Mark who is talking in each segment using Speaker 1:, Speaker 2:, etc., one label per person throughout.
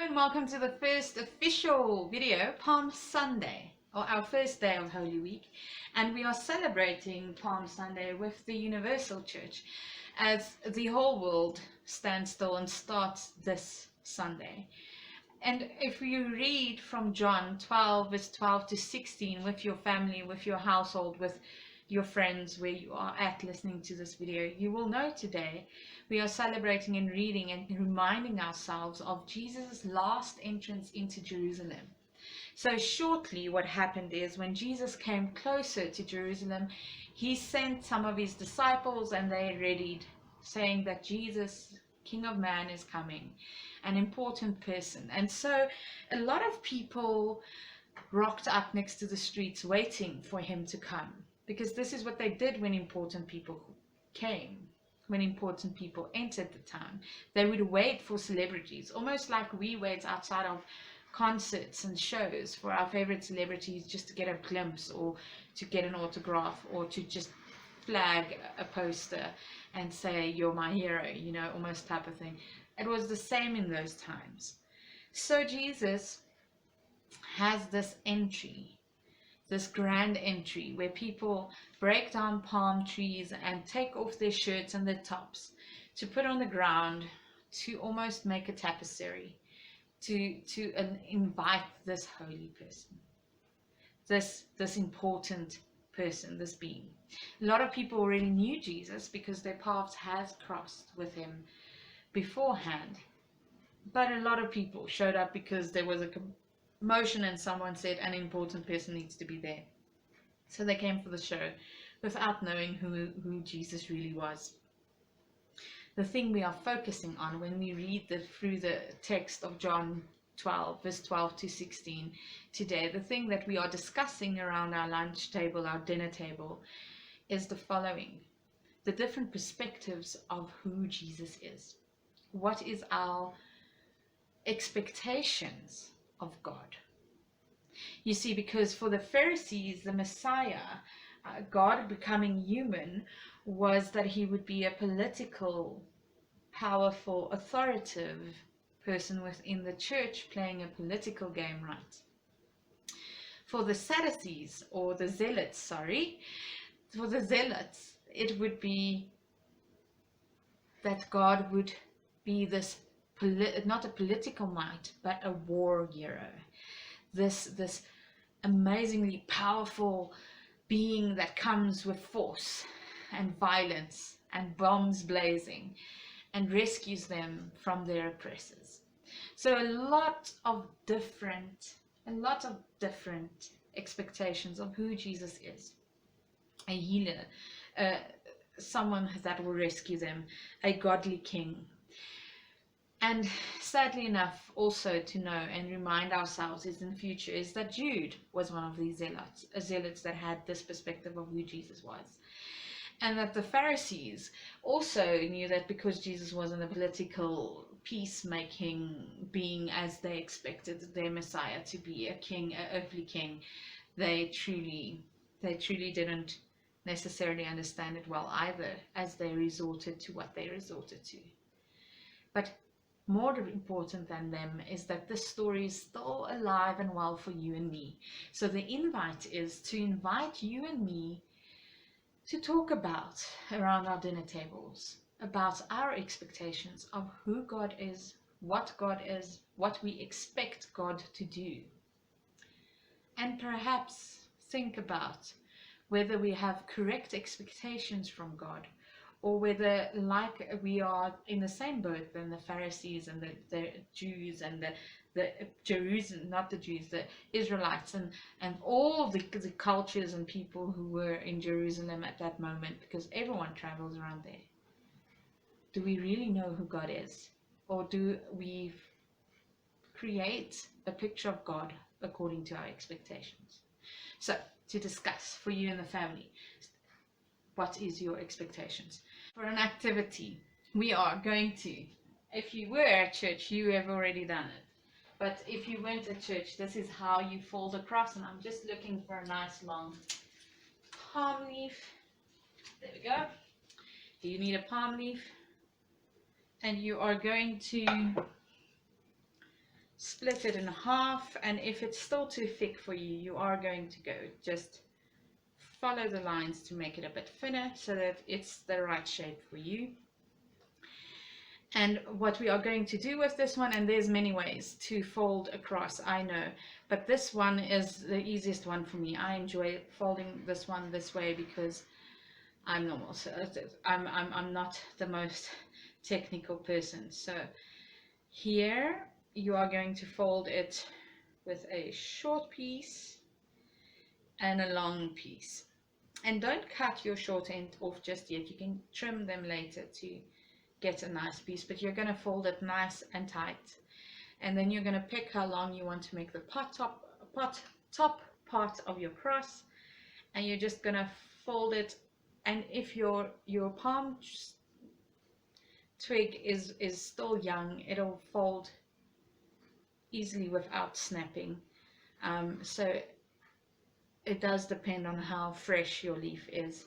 Speaker 1: And welcome to the first official video, Palm Sunday, or our first day of Holy Week. And we are celebrating Palm Sunday with the Universal Church as the whole world stands still and starts this Sunday. And if you read from John 12, verse 12 to 16, with your family, with your household, with your friends, where you are at listening to this video, you will know today we are celebrating and reading and reminding ourselves of Jesus' last entrance into Jerusalem. So shortly what happened is when Jesus came closer to Jerusalem, he sent some of his disciples and they readied, saying that Jesus, King of Man, is coming, an important person. And so a lot of people rocked up next to the streets waiting for him to come, because this is what they did when important people came. When important people entered the town, they would wait for celebrities, almost like we wait outside of concerts and shows for our favorite celebrities just to get a glimpse or to get an autograph or to just flag a poster and say, "You're my hero," almost type of thing. It was the same in those times. So Jesus has this entry, this grand entry, where people break down palm trees and take off their shirts and their tops to put on the ground, to almost make a tapestry, to invite this holy person, this important person, this being. A lot of people already knew Jesus because their paths has crossed with him beforehand, but a lot of people showed up because there was a commotion and someone said an important person needs to be there. So they came for the show without knowing who Jesus really was. The thing we are focusing on when we read through the text of John 12, verse 12 to 16 today, the thing that we are discussing around our lunch table, our dinner table, is the following: the different perspectives of who Jesus is. What is our expectations of God? You see, because for the Pharisees, the Messiah, God becoming human, was that he would be a political, powerful, authoritative person within the church, playing a political game, right? For the Sadducees, or the Zealots, for the Zealots, it would be that God would be this, not a political might, but a war hero. This amazingly powerful being that comes with force and violence and bombs blazing and rescues them from their oppressors. So a lot of different expectations of who Jesus is: a healer, someone that will rescue them, a godly king. And sadly enough, also to know and remind ourselves is in future is that Jude was one of these zealots that had this perspective of who Jesus was. And that the Pharisees also knew that because Jesus wasn't a political peacemaking being as they expected their Messiah to be, a king, an earthly king, they truly didn't necessarily understand it well either, as they resorted to what they resorted to. But more important than them is that this story is still alive and well for you and me. So the invite is to invite you and me to talk about around our dinner tables, about our expectations of who God is, what we expect God to do. And perhaps think about whether we have correct expectations from God, or whether, like, we are in the same boat than the Pharisees and the Jews and the Jerusalem, not the Jews, the Israelites and all the cultures and people who were in Jerusalem at that moment, because everyone travels around there. Do we really know who God is? Or do we create a picture of God according to our expectations? So, to discuss for you and the family, what is your expectations? For an activity, we are going to, if you were at church, you have already done it. But if you weren't at church, this is how you fold across. And I'm just looking for a nice long palm leaf. There we go. You need a palm leaf. And you are going to split it in half, and if it's still too thick for you, you are going to go just follow the lines to make it a bit thinner so that it's the right shape for you. And what we are going to do with this one, and there's many ways to fold across, I know, but this one is the easiest one for me. I enjoy folding this one this way because I'm normal, so I'm not the most technical person. So here you are going to fold it with a short piece and a long piece. And don't cut your short end off just yet. You can trim them later to get a nice piece, but you're going to fold it nice and tight. And then you're going to pick how long you want to make the top part of your cross, and you're just going to fold it. And if your palm twig is still young, it'll fold easily without snapping. So it does depend on how fresh your leaf is,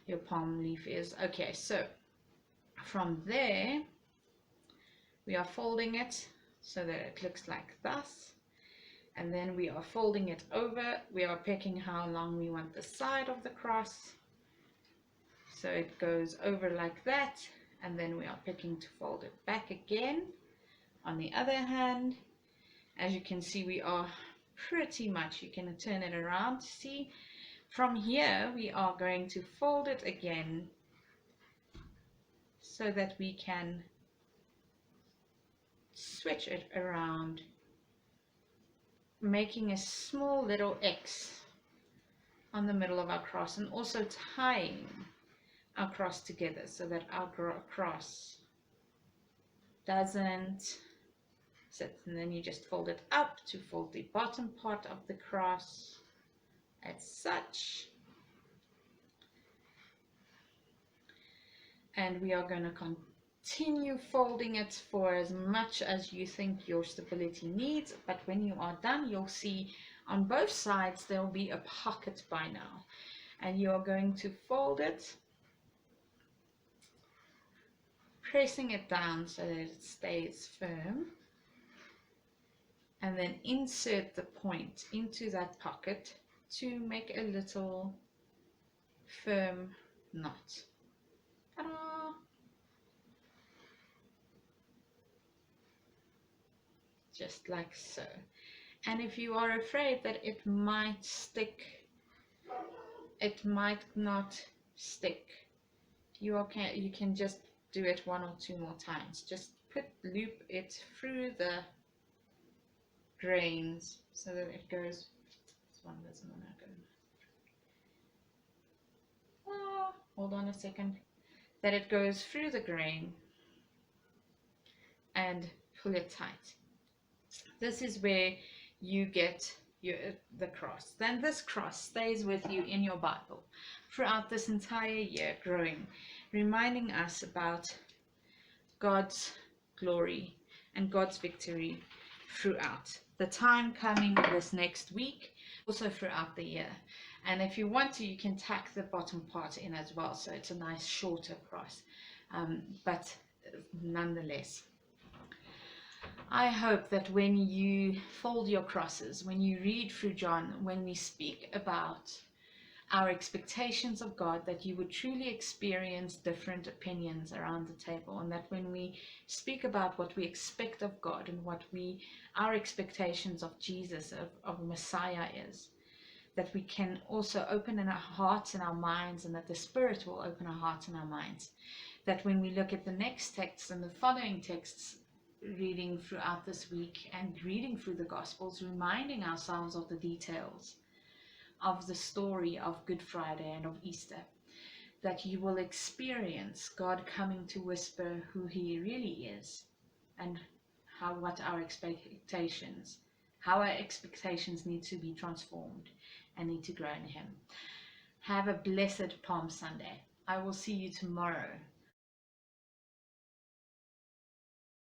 Speaker 1: your palm leaf is. Okay, so from there we are folding it so that it looks like this, and then we are folding it over. We are picking how long we want the side of the cross, so it goes over like that, and then we are picking to fold it back again. On the other hand, as you can see, we are pretty much, you can turn it around to see. From here we are going to fold it again so that we can switch it around, making a small little X on the middle of our cross, and also tying our cross together so that our cross doesn't sit. And then you just fold it up to fold the bottom part of the cross as such. And we are going to continue folding it for as much as you think your stability needs. But when you are done, you'll see on both sides there will be a pocket by now, and you are going to fold it, pressing it down so that it stays firm, and then insert the point into that pocket to make a little firm knot. Ta-da! Just like so. And if you are afraid that it might stick, it might not stick, you can just do it 1 or 2 more times. Just loop it through the grains so that it goes. This one doesn't want to go. Hold on a second. That it goes through the grain and pull it tight. This is where you get the cross. Then this cross stays with you in your Bible throughout this entire year, growing, reminding us about God's glory and God's victory throughout the time coming this next week, also throughout the year. And if you want to, you can tack the bottom part in as well, so it's a nice shorter cross, but nonetheless, I hope that when you fold your crosses, when you read through John, when we speak about our expectations of God, that you would truly experience different opinions around the table, and that when we speak about what we expect of God and what our expectations of Jesus, of Messiah is, that we can also open in our hearts and our minds, and that the Spirit will open our hearts and our minds, that when we look at the next texts and the following texts, reading throughout this week and reading through the Gospels, reminding ourselves of the details of the story of Good Friday and of Easter, that you will experience God coming to whisper who He really is, and how our expectations need to be transformed and need to grow in Him. Have a blessed Palm Sunday. I will see you tomorrow